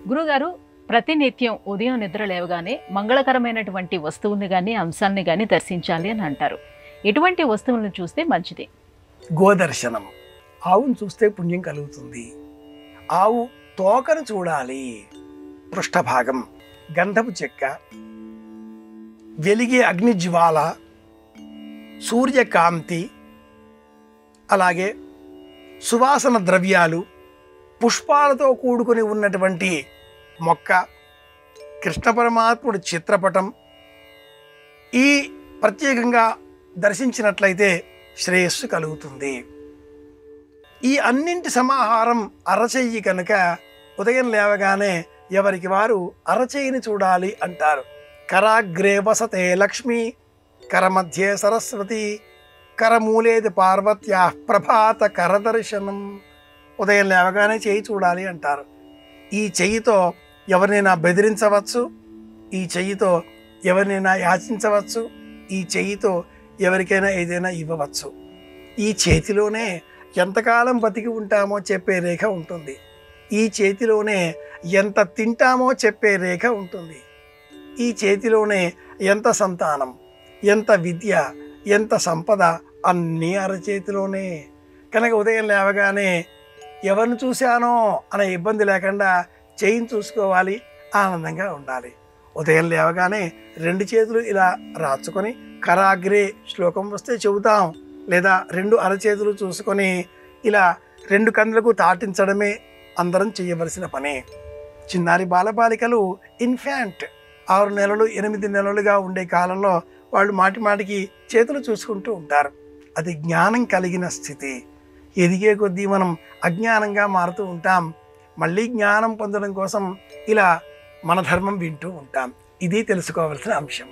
గురుగారు, ప్రతినిత్యం ఉదయం నిద్ర లేవగానే మంగళకరమైనటువంటి వస్తువుల్ని గాని, అంశాల్ని గాని దర్శించాలి అని అంటారు. ఎటువంటి వస్తువులను చూస్తే మంచిది? గోదర్శనం. ఆవును చూస్తే పుణ్యం కలుగుతుంది. ఆవు తోకను చూడాలి. పృష్ఠభాగం, గంధపు చెక్క, వెలిగే అగ్నిజ్వాల, సూర్యకాంతి, అలాగే సువాసన ద్రవ్యాలు, పుష్పాలతో కూడుకొని ఉన్నటువంటి మొక్క, కృష్ణ పరమాత్ముడి చిత్రపటం, ఈ ప్రత్యేకంగా దర్శించినట్లయితే శ్రేయస్సు కలుగుతుంది. ఈ అన్నింటి సమాహారం అరచెయ్యి కనుక ఉదయం లేవగానే ఎవరికి వారు అరచెయ్యిని చూడాలి అంటారు. కరాగ్రే వసతే లక్ష్మి, కరమధ్యే సరస్వతి, కరమూలేది పార్వత్యా ప్రభాత కరదర్శనం. ఉదయం లేవగానే చెయ్యి చూడాలి అంటారు. ఈ చెయ్యితో ఎవరినైనా బెదిరించవచ్చు, ఈ చెయ్యితో ఎవరినైనా యాచించవచ్చు, ఈ చెయ్యితో ఎవరికైనా ఏదైనా ఇవ్వవచ్చు. ఈ చేతిలోనే ఎంతకాలం బతికి ఉంటామో చెప్పే రేఖ ఉంటుంది. ఈ చేతిలోనే ఎంత తింటామో చెప్పే రేఖ ఉంటుంది. ఈ చేతిలోనే ఎంత సంతానం, ఎంత విద్య, ఎంత సంపద అన్నీ అరచేతిలోనే. కనుక ఉదయం లేవగానే ఎవరిని చూశానో అనే ఇబ్బంది లేకుండా చేయిని చూసుకోవాలి, ఆనందంగా ఉండాలి. ఉదయం లేవగానే రెండు చేతులు ఇలా రాచుకొని కరాగ్రే శ్లోకం వస్తే చెబుతాం, లేదా రెండు అరచేతులు చూసుకొని ఇలా రెండు కండ్లకు తాటించడమే అందరం చేయవలసిన పనే. చిన్నారి బాలబాలికలు ఇన్ఫాంట్ 6 నెలలు 8 నెలలుగా ఉండే కాలంలో వాళ్ళు మాటి మాటికి చేతులు చూసుకుంటూ ఉంటారు. అది జ్ఞానం కలిగిన స్థితి. ఎదిగే కొద్దీ మనం అజ్ఞానంగా మారుతూ ఉంటాం. మళ్ళీ జ్ఞానం పొందడం కోసం ఇలా మన ధర్మం వింటూ ఉంటాం. ఇది తెలుసుకోవాల్సిన అంశం.